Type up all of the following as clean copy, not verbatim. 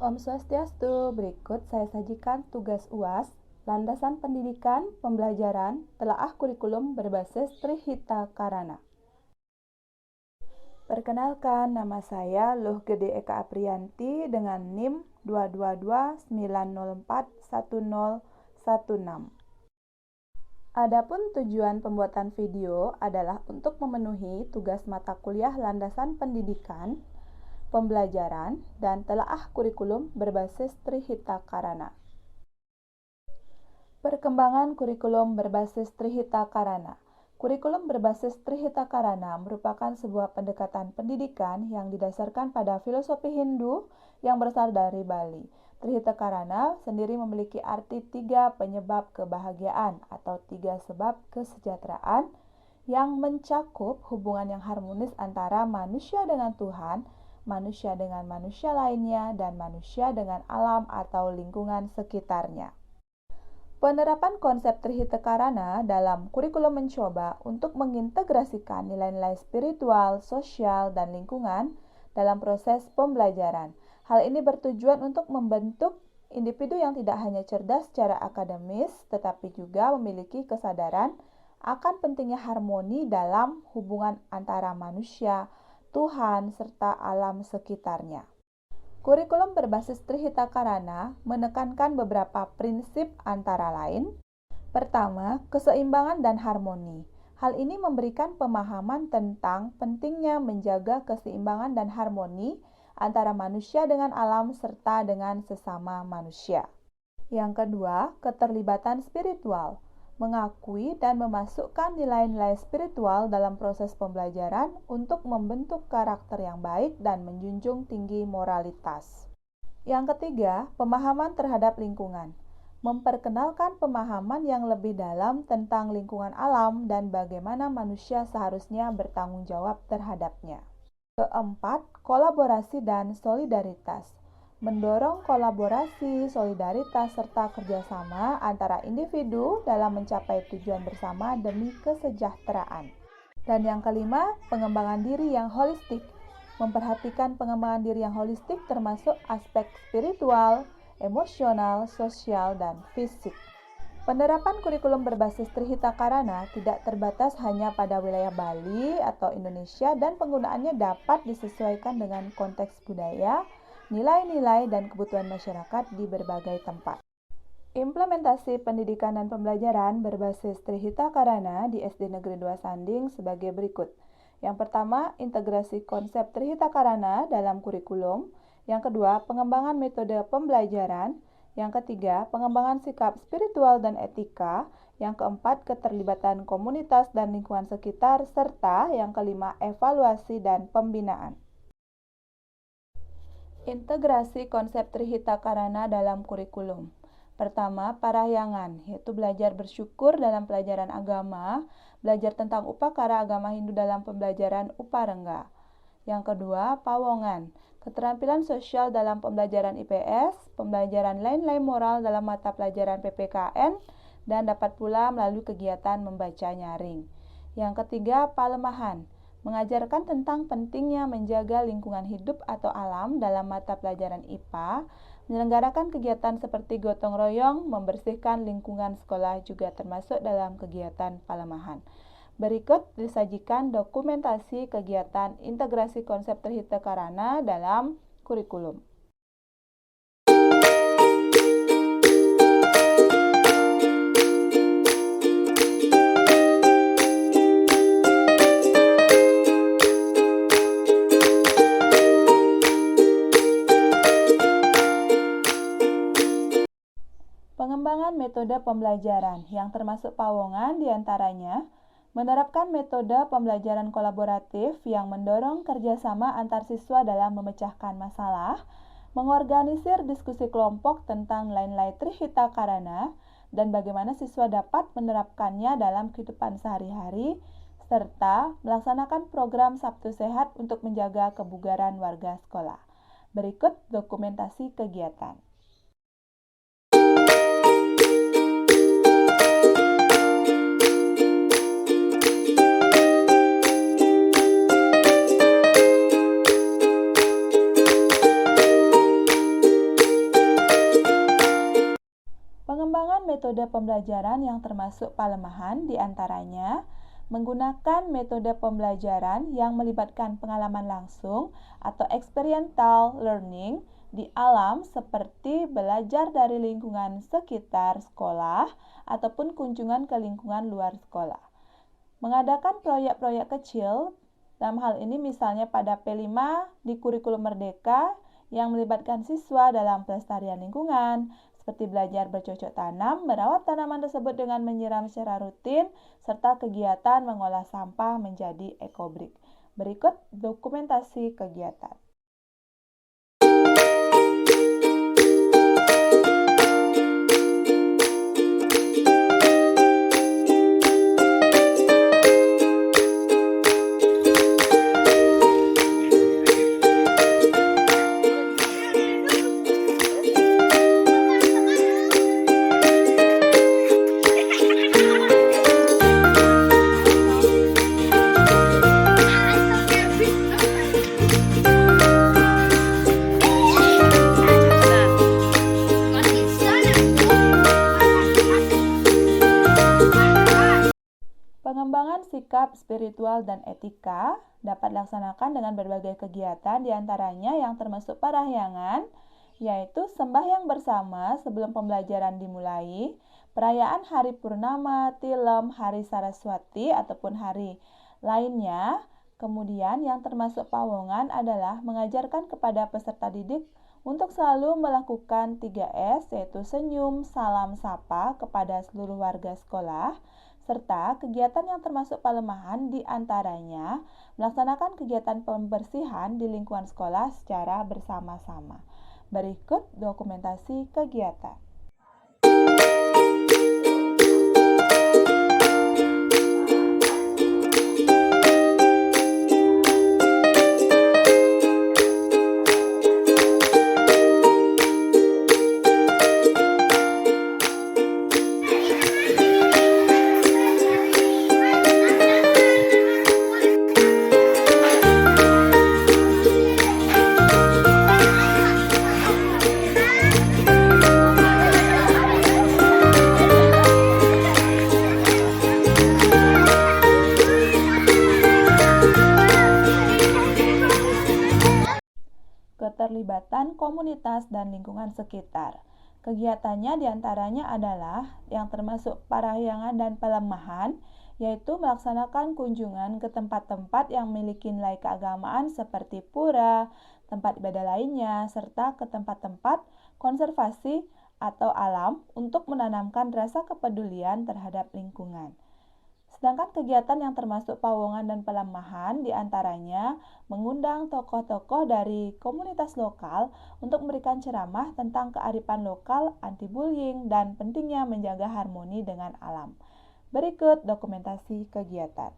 Om Swastiastu, berikut saya sajikan tugas UAS, Landasan Pendidikan, Pembelajaran, Telaah Kurikulum berbasis Trihita Karana. Perkenalkan, nama saya Luh Gede Eka Aprianti dengan NIM 22290411016. Adapun tujuan pembuatan video adalah untuk memenuhi tugas mata kuliah Landasan Pendidikan, Pembelajaran, dan Telaah Kurikulum berbasis Trihita Karana. Perkembangan kurikulum berbasis Trihita Karana. Kurikulum berbasis Trihita Karana merupakan sebuah pendekatan pendidikan yang didasarkan pada filosofi Hindu yang berasal dari Bali. Trihita Karana sendiri memiliki arti 3 penyebab kebahagiaan atau 3 sebab kesejahteraan yang mencakup hubungan yang harmonis antara manusia dengan Tuhan, manusia dengan manusia lainnya, dan manusia dengan alam atau lingkungan sekitarnya. Penerapan konsep Trihita Karana dalam kurikulum mencoba untuk mengintegrasikan nilai-nilai spiritual, sosial, dan lingkungan dalam proses pembelajaran. Hal ini bertujuan untuk membentuk individu yang tidak hanya cerdas secara akademis, tetapi juga memiliki kesadaran akan pentingnya harmoni dalam hubungan antara manusia, Tuhan, serta alam sekitarnya. Kurikulum berbasis Trihita Karana menekankan beberapa prinsip antara lain. Pertama, keseimbangan dan harmoni. Hal ini memberikan pemahaman tentang pentingnya menjaga keseimbangan dan harmoni antara manusia dengan alam serta dengan sesama manusia. Yang kedua, keterlibatan spiritual. Mengakui dan memasukkan nilai-nilai spiritual dalam proses pembelajaran untuk membentuk karakter yang baik dan menjunjung tinggi moralitas. Yang ketiga, pemahaman terhadap lingkungan. Memperkenalkan pemahaman yang lebih dalam tentang lingkungan alam dan bagaimana manusia seharusnya bertanggung jawab terhadapnya. Keempat, kolaborasi dan solidaritas. Mendorong kolaborasi, solidaritas, serta kerjasama antara individu dalam mencapai tujuan bersama demi kesejahteraan. Dan yang kelima, pengembangan diri yang holistik. Memperhatikan pengembangan diri yang holistik termasuk aspek spiritual, emosional, sosial, dan fisik. Penerapan kurikulum berbasis Trihita Karana tidak terbatas hanya pada wilayah Bali atau Indonesia dan penggunaannya dapat disesuaikan dengan konteks budaya, nilai-nilai, dan kebutuhan masyarakat di berbagai tempat. Implementasi pendidikan dan pembelajaran berbasis Trihita Karana di SD Negeri 2 Sanding sebagai berikut. Yang pertama, integrasi konsep Trihita Karana dalam kurikulum. Yang kedua, pengembangan metode pembelajaran. Yang ketiga, pengembangan sikap spiritual dan etika. Yang keempat, keterlibatan komunitas dan lingkungan sekitar. Serta yang kelima, evaluasi dan pembinaan. Integrasi konsep Trihita Karana dalam kurikulum. Pertama, parahyangan, yaitu belajar bersyukur dalam pelajaran agama, belajar tentang upakara agama Hindu dalam pembelajaran Uparengga. Yang kedua, pawongan, keterampilan sosial dalam pembelajaran IPS, pembelajaran nilai-nilai moral dalam mata pelajaran PPKN, dan dapat pula melalui kegiatan membaca nyaring. Yang ketiga, palemahan, mengajarkan tentang pentingnya menjaga lingkungan hidup atau alam dalam mata pelajaran IPA, menyelenggarakan kegiatan seperti gotong royong, membersihkan lingkungan sekolah juga termasuk dalam kegiatan palemahan. Berikut disajikan dokumentasi kegiatan integrasi konsep Trihita Karana dalam kurikulum. Pengembangan metode pembelajaran yang termasuk pawongan diantaranya menerapkan metode pembelajaran kolaboratif yang mendorong kerjasama antar siswa dalam memecahkan masalah, mengorganisir diskusi kelompok tentang nilai-nilai Trihita Karana, dan bagaimana siswa dapat menerapkannya dalam kehidupan sehari-hari, serta melaksanakan program Sabtu Sehat untuk menjaga kebugaran warga sekolah. Berikut dokumentasi kegiatan. Pengembangan metode pembelajaran yang termasuk palemahan diantaranya menggunakan metode pembelajaran yang melibatkan pengalaman langsung atau experiential learning di alam seperti belajar dari lingkungan sekitar sekolah ataupun kunjungan ke lingkungan luar sekolah. Mengadakan proyek-proyek kecil, dalam hal ini misalnya pada P5 di kurikulum Merdeka yang melibatkan siswa dalam pelestarian lingkungan, seperti belajar bercocok tanam, merawat tanaman tersebut dengan menyiram secara rutin, serta kegiatan mengolah sampah menjadi ekobrik. Berikut dokumentasi kegiatan. Pengembangan sikap spiritual dan etika dapat dilaksanakan dengan berbagai kegiatan, diantaranya yang termasuk parahyangan, yaitu sembahyang bersama sebelum pembelajaran dimulai, perayaan hari purnama, tilem, hari Saraswati, ataupun hari lainnya. Kemudian yang termasuk pawongan adalah mengajarkan kepada peserta didik untuk selalu melakukan 3S, yaitu senyum, salam, sapa kepada seluruh warga sekolah, serta kegiatan yang termasuk palemahan diantaranya melaksanakan kegiatan pembersihan di lingkungan sekolah secara bersama-sama. Berikut dokumentasi kegiatan. Keterlibatan komunitas dan lingkungan sekitar. Kegiatannya diantaranya adalah yang termasuk parahyangan dan pelemahan, yaitu melaksanakan kunjungan ke tempat-tempat yang memiliki nilai keagamaan seperti pura, tempat ibadah lainnya, serta ke tempat-tempat konservasi atau alam untuk menanamkan rasa kepedulian terhadap lingkungan. Sedangkan kegiatan yang termasuk pawongan dan pelemahan diantaranya mengundang tokoh-tokoh dari komunitas lokal untuk memberikan ceramah tentang kearifan lokal, anti-bullying, dan pentingnya menjaga harmoni dengan alam. Berikut dokumentasi kegiatan.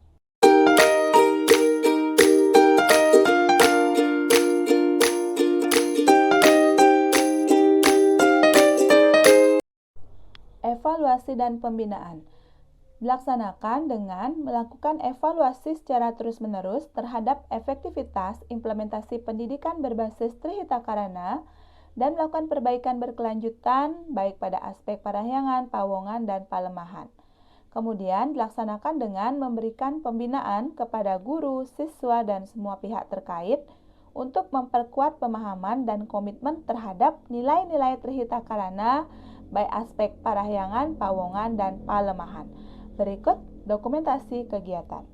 Evaluasi dan pembinaan dilaksanakan dengan melakukan evaluasi secara terus-menerus terhadap efektivitas implementasi pendidikan berbasis Trihita Karana dan melakukan perbaikan berkelanjutan baik pada aspek parahyangan, pawongan, dan palemahan. Kemudian dilaksanakan dengan memberikan pembinaan kepada guru, siswa, dan semua pihak terkait untuk memperkuat pemahaman dan komitmen terhadap nilai-nilai Trihita Karana baik aspek parahyangan, pawongan, dan palemahan. Berikut dokumentasi kegiatan.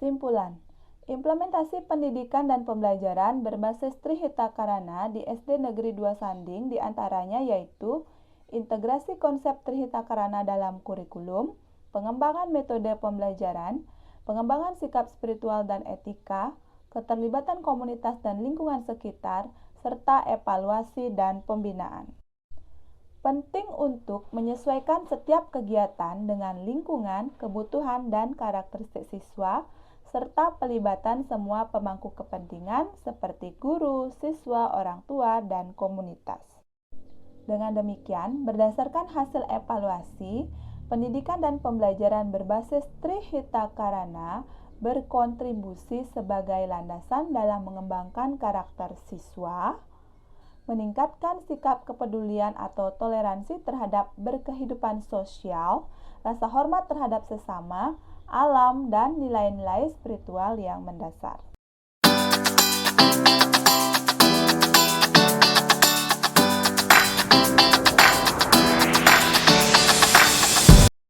Simpulan. Implementasi pendidikan dan pembelajaran berbasis Trihita Karana di SD Negeri 2 Sanding diantaranya yaitu integrasi konsep Trihita Karana dalam kurikulum, pengembangan metode pembelajaran, pengembangan sikap spiritual dan etika, keterlibatan komunitas dan lingkungan sekitar, serta evaluasi dan pembinaan. Penting untuk menyesuaikan setiap kegiatan dengan lingkungan, kebutuhan, dan karakteristik siswa, serta pelibatan semua pemangku kepentingan seperti guru, siswa, orang tua, dan komunitas. Dengan demikian, berdasarkan hasil evaluasi, Pendidikan dan pembelajaran berbasis Trihita Karana berkontribusi sebagai landasan dalam mengembangkan karakter siswa, meningkatkan sikap kepedulian atau toleransi terhadap berkehidupan sosial, rasa hormat terhadap sesama, alam, dan nilai-nilai spiritual yang mendasar.